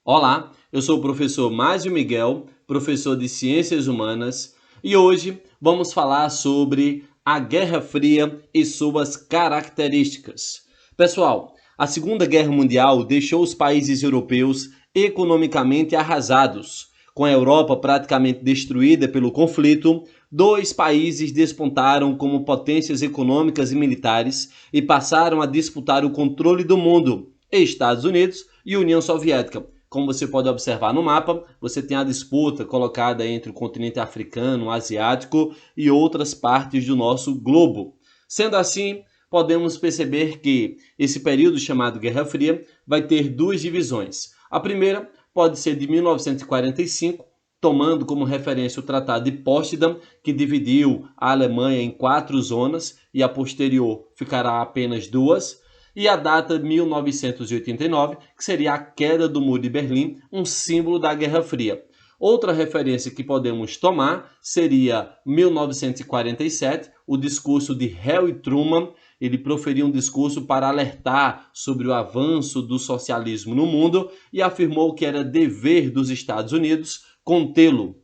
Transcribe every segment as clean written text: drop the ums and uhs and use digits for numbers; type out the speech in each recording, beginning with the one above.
Olá, eu sou o professor Másio Miguel, professor de Ciências Humanas, e hoje vamos falar sobre a Guerra Fria e suas características. Pessoal, a Segunda Guerra Mundial deixou os países europeus economicamente arrasados. Com a Europa praticamente destruída pelo conflito, dois países despontaram como potências econômicas e militares e passaram a disputar o controle do mundo: Estados Unidos e União Soviética. Como você pode observar no mapa, você tem a disputa colocada entre o continente africano, asiático e outras partes do nosso globo. Sendo assim, podemos perceber que esse período chamado Guerra Fria vai ter duas divisões. A primeira pode ser de 1945, tomando como referência o Tratado de Potsdam, que dividiu a Alemanha em 4 zonas e a posterior ficará apenas 2, e a data de 1989, que seria a queda do Muro de Berlim, um símbolo da Guerra Fria. Outra referência que podemos tomar seria 1947, o discurso de Harry Truman. Ele proferiu um discurso para alertar sobre o avanço do socialismo no mundo e afirmou que era dever dos Estados Unidos contê-lo.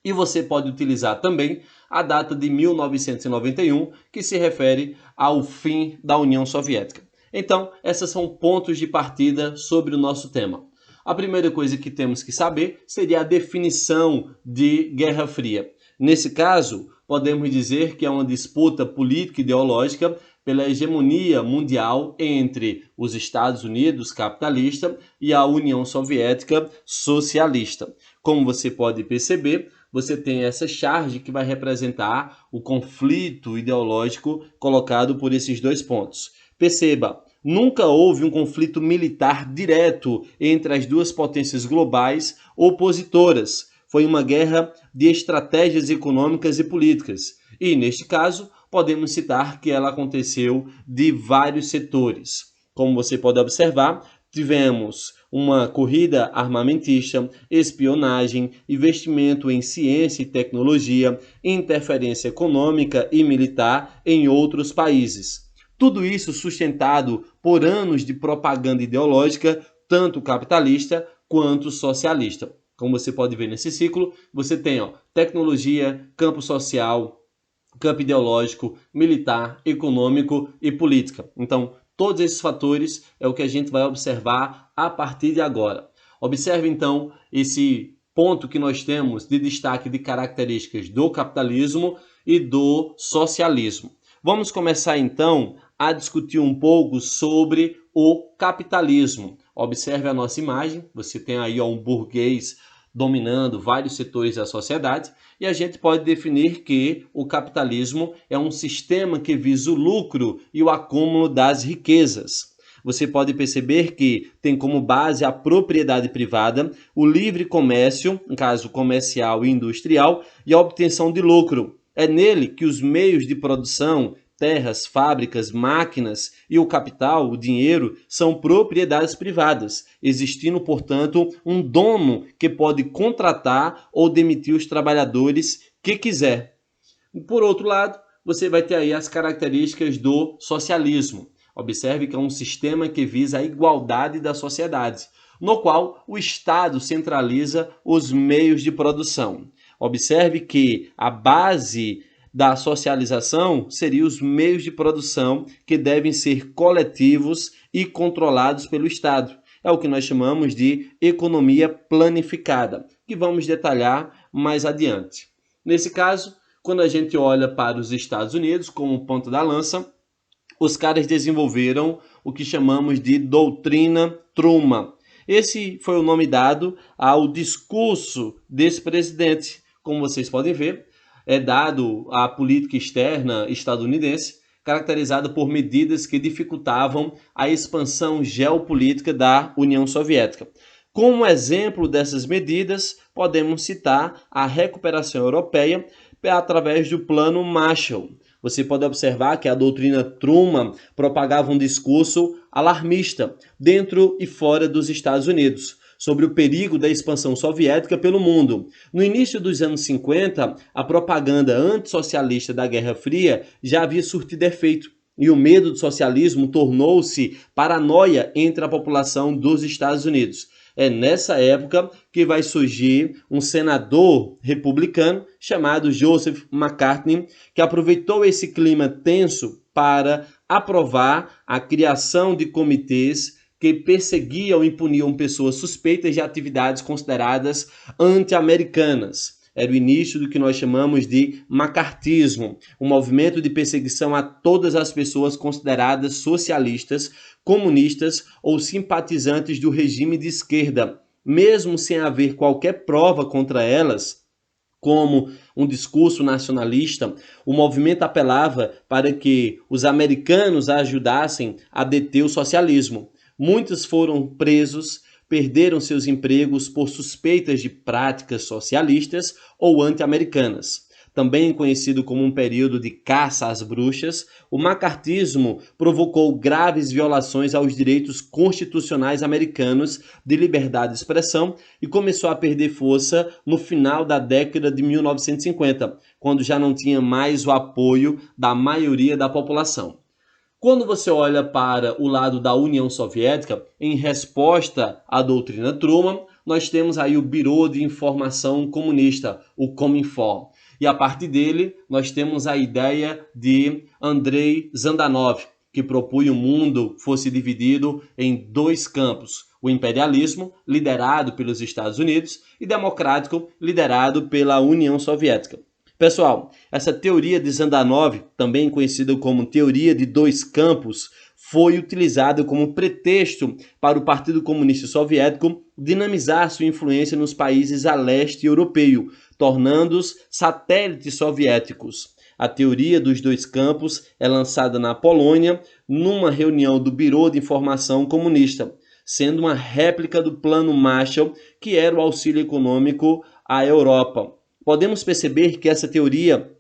E você pode utilizar também a data de 1991, que se refere ao fim da União Soviética. Então, esses são pontos de partida sobre o nosso tema. A primeira coisa que temos que saber seria a definição de Guerra Fria. Nesse caso, podemos dizer que é uma disputa política e ideológica pela hegemonia mundial entre os Estados Unidos capitalista e a União Soviética socialista. Como você pode perceber, você tem essa charge que vai representar o conflito ideológico colocado por esses dois pontos. Perceba, nunca houve um conflito militar direto entre as duas potências globais opositoras. Foi uma guerra de estratégias econômicas e políticas. E, neste caso, podemos citar que ela aconteceu de vários setores. Como você pode observar, tivemos uma corrida armamentista, espionagem, investimento em ciência e tecnologia, interferência econômica e militar em outros países. Tudo isso sustentado por anos de propaganda ideológica, tanto capitalista quanto socialista. Como você pode ver nesse ciclo, você tem tecnologia, campo social, campo ideológico, militar, econômico e política. Então, todos esses fatores é o que a gente vai observar a partir de agora. Observe, então, esse ponto que nós temos de destaque de características do capitalismo e do socialismo. Vamos começar, então, a discutir um pouco sobre o capitalismo. Observe a nossa imagem, você tem aí um burguês dominando vários setores da sociedade, e a gente pode definir que o capitalismo é um sistema que visa o lucro e o acúmulo das riquezas. Você pode perceber que tem como base a propriedade privada, o livre comércio, no caso comercial e industrial, e a obtenção de lucro. É nele que os meios de produção, terras, fábricas, máquinas e o capital, o dinheiro, são propriedades privadas, existindo, portanto, um dono que pode contratar ou demitir os trabalhadores que quiser. Por outro lado, você vai ter aí as características do socialismo. Observe que é um sistema que visa a igualdade da sociedade, no qual o Estado centraliza os meios de produção. Observe que a base da socialização seriam os meios de produção que devem ser coletivos e controlados pelo Estado. É o que nós chamamos de economia planificada, que vamos detalhar mais adiante. Nesse caso, quando a gente olha para os Estados Unidos como ponta da lança, os caras desenvolveram o que chamamos de doutrina Truman. Esse foi o nome dado ao discurso desse presidente. Como vocês podem ver, é dado à política externa estadunidense, caracterizada por medidas que dificultavam a expansão geopolítica da União Soviética. Como exemplo dessas medidas, podemos citar a recuperação europeia através do Plano Marshall. Você pode observar que a doutrina Truman propagava um discurso alarmista dentro e fora dos Estados Unidos sobre o perigo da expansão soviética pelo mundo. No início dos anos 50, a propaganda antissocialista da Guerra Fria já havia surtido efeito, e o medo do socialismo tornou-se paranoia entre a população dos Estados Unidos. É nessa época que vai surgir um senador republicano chamado Joseph McCartney, que aproveitou esse clima tenso para aprovar a criação de comitês que perseguiam e puniam pessoas suspeitas de atividades consideradas anti-americanas. Era o início do que nós chamamos de macartismo, um movimento de perseguição a todas as pessoas consideradas socialistas, comunistas ou simpatizantes do regime de esquerda, mesmo sem haver qualquer prova contra elas, como um discurso nacionalista. O movimento apelava para que os americanos ajudassem a deter o socialismo. Muitos foram presos, perderam seus empregos por suspeitas de práticas socialistas ou anti-americanas. Também conhecido como um período de caça às bruxas, o macartismo provocou graves violações aos direitos constitucionais americanos de liberdade de expressão e começou a perder força no final da década de 1950, quando já não tinha mais o apoio da maioria da população. Quando você olha para o lado da União Soviética, em resposta à doutrina Truman, nós temos aí o Bureau de Informação Comunista, o Cominform. E a partir dele, nós temos a ideia de Andrei Zhdanov, que propunha o mundo fosse dividido em dois campos: o imperialismo, liderado pelos Estados Unidos, e democrático, liderado pela União Soviética. Pessoal, essa teoria de Zhdanov, também conhecida como teoria de dois campos, foi utilizada como pretexto para o Partido Comunista Soviético dinamizar sua influência nos países a leste europeu, tornando-os satélites soviéticos. A teoria dos dois campos é lançada na Polônia numa reunião do Bureau de Informação Comunista, sendo uma réplica do Plano Marshall, que era o auxílio econômico à Europa. Podemos perceber que essa teoria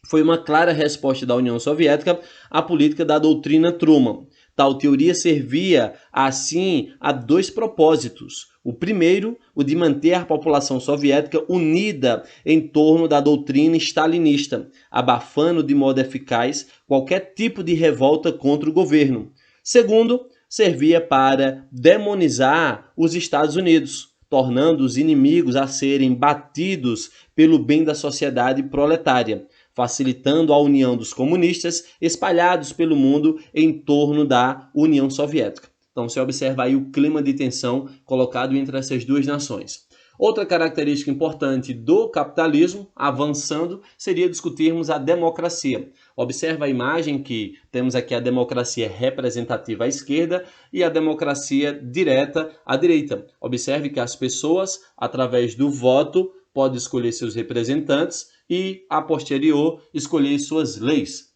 foi uma clara resposta da União Soviética à política da doutrina Truman. Tal teoria servia, assim, a dois propósitos. O primeiro, o de manter a população soviética unida em torno da doutrina stalinista, abafando de modo eficaz qualquer tipo de revolta contra o governo. Segundo, servia para demonizar os Estados Unidos, tornando os inimigos a serem batidos pelo bem da sociedade proletária, facilitando a união dos comunistas espalhados pelo mundo em torno da União Soviética. Então você observa aí o clima de tensão colocado entre essas duas nações. Outra característica importante do capitalismo, avançando, seria discutirmos a democracia. Observa a imagem que temos aqui a democracia representativa à esquerda e a democracia direta à direita. Observe que as pessoas, através do voto, podem escolher seus representantes e, a posterior, escolher suas leis.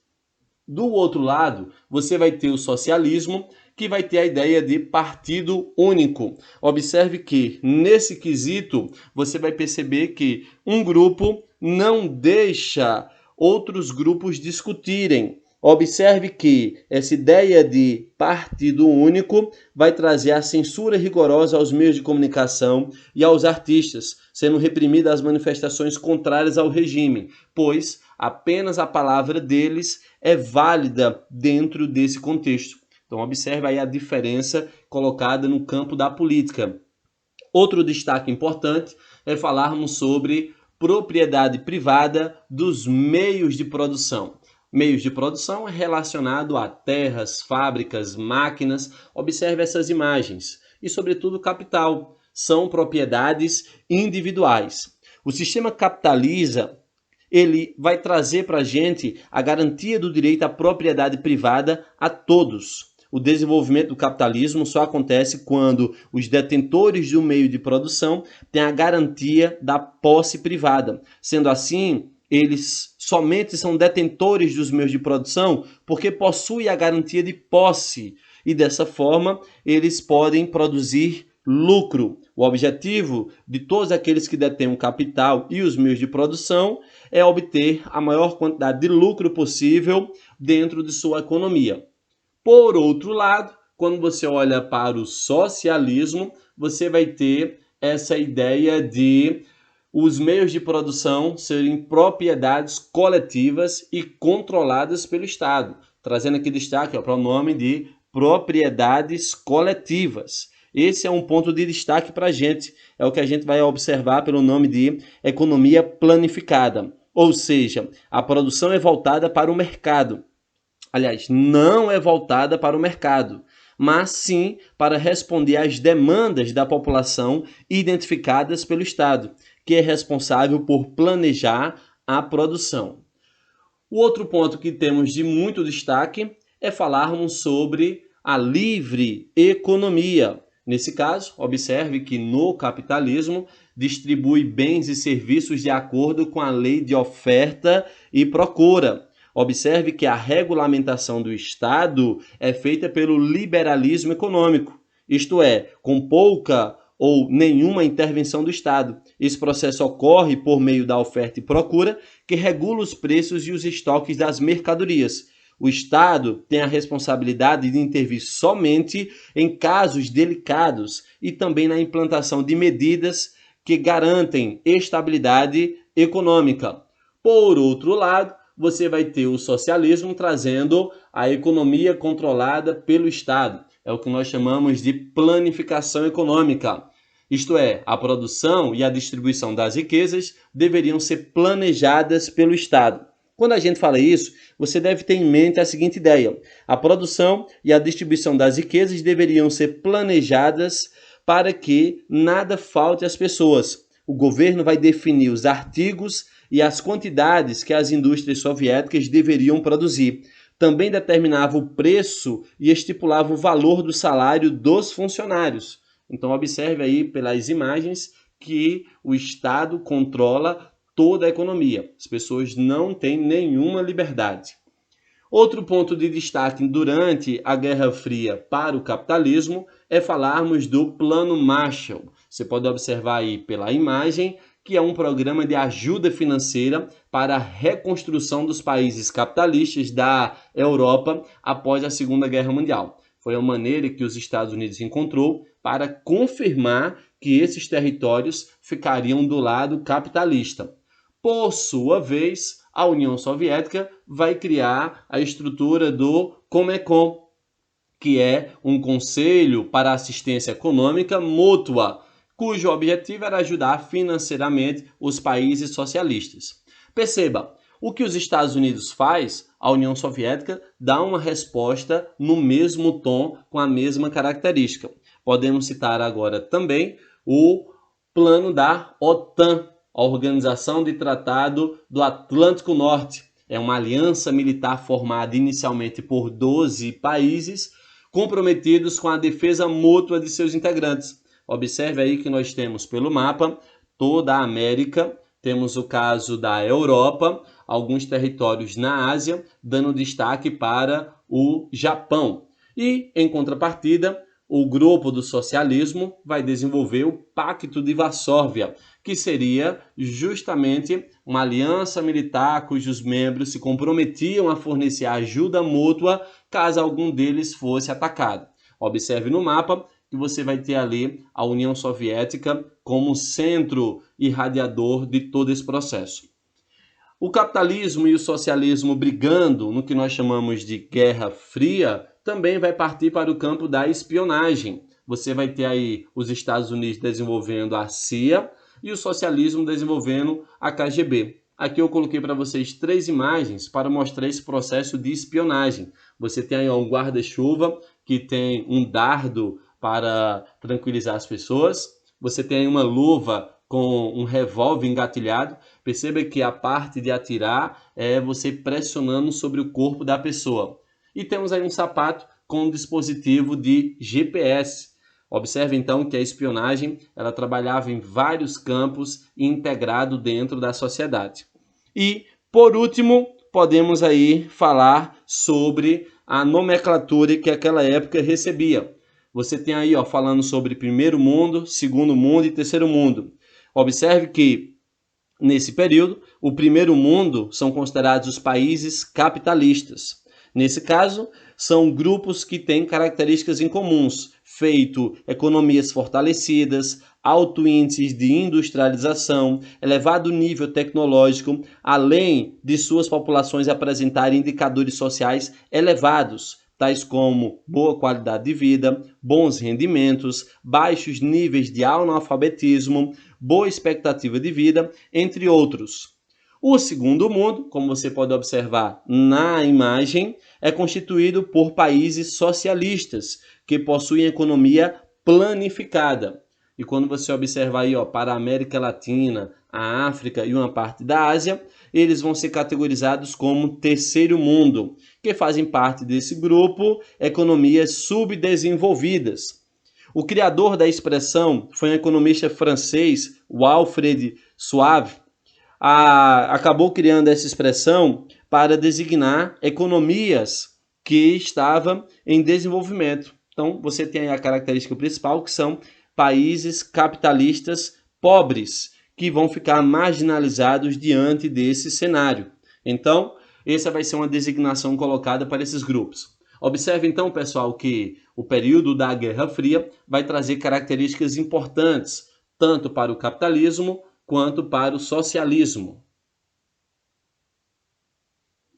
Do outro lado, você vai ter o socialismo, que vai ter a ideia de partido único. Observe que, nesse quesito, você vai perceber que um grupo não deixa outros grupos discutirem. Observe que essa ideia de partido único vai trazer a censura rigorosa aos meios de comunicação e aos artistas, sendo reprimidas as manifestações contrárias ao regime, pois apenas a palavra deles é válida dentro desse contexto. Então, observe aí a diferença colocada no campo da política. Outro destaque importante é falarmos sobre propriedade privada dos meios de produção. Meios de produção é relacionado a terras, fábricas, máquinas. Observe essas imagens. E, sobretudo, capital. São propriedades individuais. O sistema capitalista, ele vai trazer para a gente a garantia do direito à propriedade privada a todos. O desenvolvimento do capitalismo só acontece quando os detentores do meio de produção têm a garantia da posse privada. Sendo assim, eles somente são detentores dos meios de produção porque possuem a garantia de posse e, dessa forma, eles podem produzir lucro. O objetivo de todos aqueles que detêm o capital e os meios de produção é obter a maior quantidade de lucro possível dentro de sua economia. Por outro lado, quando você olha para o socialismo, você vai ter essa ideia de os meios de produção serem propriedades coletivas e controladas pelo Estado, trazendo aqui destaque para o nome de propriedades coletivas. Esse é um ponto de destaque para a gente. É o que a gente vai observar pelo nome de economia planificada. Ou seja, a produção é voltada para o mercado. Aliás, não é voltada para o mercado, mas sim para responder às demandas da população identificadas pelo Estado, que é responsável por planejar a produção. O outro ponto que temos de muito destaque é falarmos sobre a livre economia. Nesse caso, observe que no capitalismo distribui bens e serviços de acordo com a lei de oferta e procura. Observe que a regulamentação do Estado é feita pelo liberalismo econômico, isto é, com pouca ou nenhuma intervenção do Estado. Esse processo ocorre por meio da oferta e procura, que regula os preços e os estoques das mercadorias. O Estado tem a responsabilidade de intervir somente em casos delicados e também na implantação de medidas que garantem estabilidade econômica. Por outro lado, você vai ter o socialismo trazendo a economia controlada pelo Estado. É o que nós chamamos de planificação econômica. Isto é, a produção e a distribuição das riquezas deveriam ser planejadas pelo Estado. Quando a gente fala isso, você deve ter em mente a seguinte ideia: a produção e a distribuição das riquezas deveriam ser planejadas para que nada falte às pessoas. O governo vai definir os artigos e as quantidades que as indústrias soviéticas deveriam produzir. Também determinava o preço e estipulava o valor do salário dos funcionários. Então, observe aí pelas imagens que o Estado controla toda a economia. As pessoas não têm nenhuma liberdade. Outro ponto de destaque durante a Guerra Fria para o capitalismo é falarmos do Plano Marshall. Você pode observar aí pela imagem que é um programa de ajuda financeira para a reconstrução dos países capitalistas da Europa após a Segunda Guerra Mundial. Foi a maneira que os Estados Unidos encontrou para confirmar que esses territórios ficariam do lado capitalista. Por sua vez, a União Soviética vai criar a estrutura do Comecon, que é um conselho para assistência econômica mútua, cujo objetivo era ajudar financeiramente os países socialistas. Perceba, o que os Estados Unidos faz, a União Soviética dá uma resposta no mesmo tom, com a mesma característica. Podemos citar agora também o plano da OTAN, a Organização de Tratado do Atlântico Norte. É uma aliança militar formada inicialmente por 12 países, comprometidos com a defesa mútua de seus integrantes. Observe aí que nós temos pelo mapa toda a América, temos o caso da Europa, alguns territórios na Ásia, dando destaque para o Japão. E, em contrapartida, o grupo do socialismo vai desenvolver o Pacto de Varsóvia, que seria justamente uma aliança militar cujos membros se comprometiam a fornecer ajuda mútua caso algum deles fosse atacado. Observe no mapa que você vai ter ali a União Soviética como centro irradiador de todo esse processo. O capitalismo e o socialismo brigando no que nós chamamos de Guerra Fria também vai partir para o campo da espionagem. Você vai ter aí os Estados Unidos desenvolvendo a CIA e o socialismo desenvolvendo a KGB. Aqui eu coloquei para vocês 3 imagens para mostrar esse processo de espionagem. Você tem aí um guarda-chuva que tem um dardo para tranquilizar as pessoas. Você tem aí uma luva com um revólver engatilhado. Perceba que a parte de atirar é você pressionando sobre o corpo da pessoa. E temos aí um sapato com um dispositivo de GPS. Observe então que a espionagem ela trabalhava em vários campos integrado dentro da sociedade. E, por último, podemos aí falar sobre a nomenclatura que aquela época recebia. Você tem aí falando sobre primeiro mundo, segundo mundo e terceiro mundo. Observe que, nesse período, o primeiro mundo são considerados os países capitalistas. Nesse caso, são grupos que têm características em comuns, feito economias fortalecidas, alto índice de industrialização, elevado nível tecnológico, além de suas populações apresentarem indicadores sociais elevados, tais como boa qualidade de vida, bons rendimentos, baixos níveis de analfabetismo, boa expectativa de vida, entre outros. O segundo mundo, como você pode observar na imagem, é constituído por países socialistas, que possuem economia planificada. E quando você observar aí, para a América Latina, a África e uma parte da Ásia, eles vão ser categorizados como terceiro mundo, que fazem parte desse grupo economias subdesenvolvidas. O criador da expressão foi um economista francês, Alfred Soave, acabou criando essa expressão para designar economias que estavam em desenvolvimento. Então, você tem a característica principal, que são países capitalistas pobres, que vão ficar marginalizados diante desse cenário. Então, essa vai ser uma designação colocada para esses grupos. Observe então, pessoal, que o período da Guerra Fria vai trazer características importantes, tanto para o capitalismo quanto para o socialismo.